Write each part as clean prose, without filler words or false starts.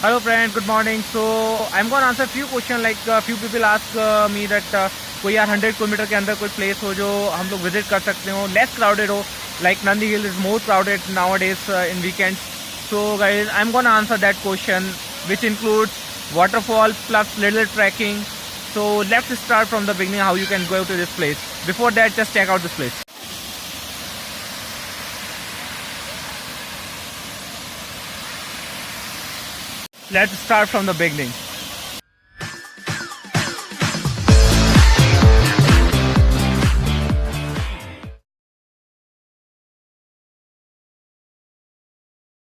Hello friend, good morning. So I'm gonna answer few questions like few people ask me that कोई यार 100 kilometre के अंदर कोई place हो जो हम लोग विजिट कर सकते हो, लेस क्राउडेड हो, like Nandi Hill is more crowded nowadays in weekends. So guys, I'm gonna answer that question, which includes waterfall plus little trekking. So let's start from the beginning how you can go to this place. Before that, just check out this place. Let's start from the beginning.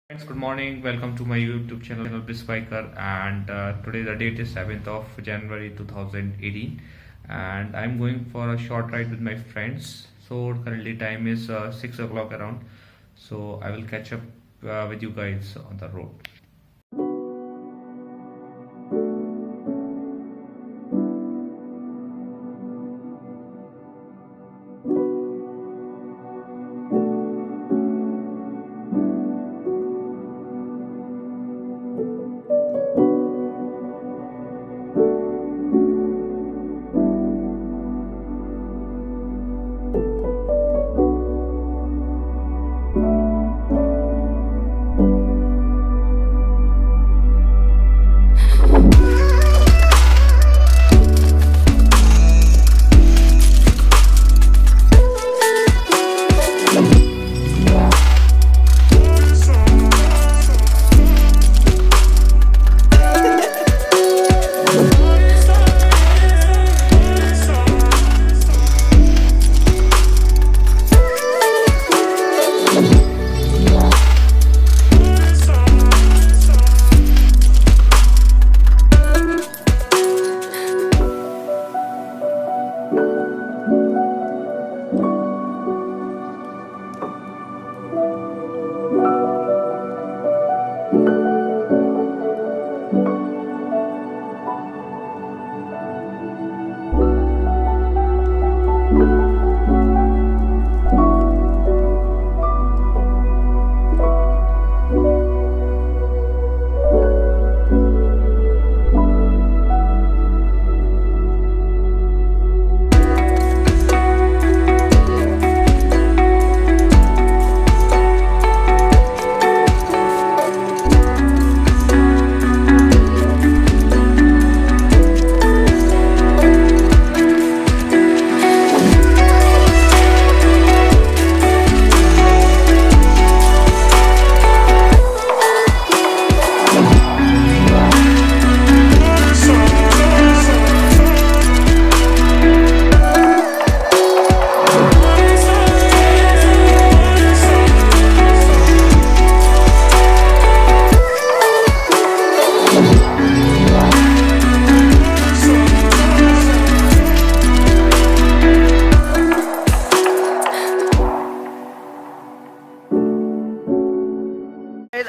Friends, good morning. Welcome to my YouTube channel blissbiker, and today the date is 7th of January 2018, and I'm going for a short ride with my friends. So currently time is 6 o'clock around, so I will catch up with you guys on the road.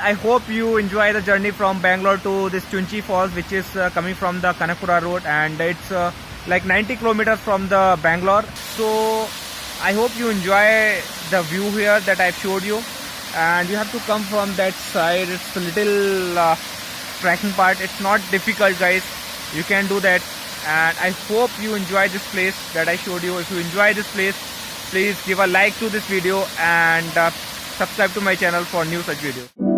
I hope you enjoy the journey from Bangalore to this Chunchi Falls, which is coming from the Kanakpura road, and it's like 90 kilometers from the Bangalore. So I hope you enjoy the view here that I've showed you, and you have to come from that side. It's a little trekking part. It's not difficult, guys. You can do that, and I hope you enjoy this place that I showed you. If you enjoy this place, please give a like to this video and subscribe to my channel for new such videos.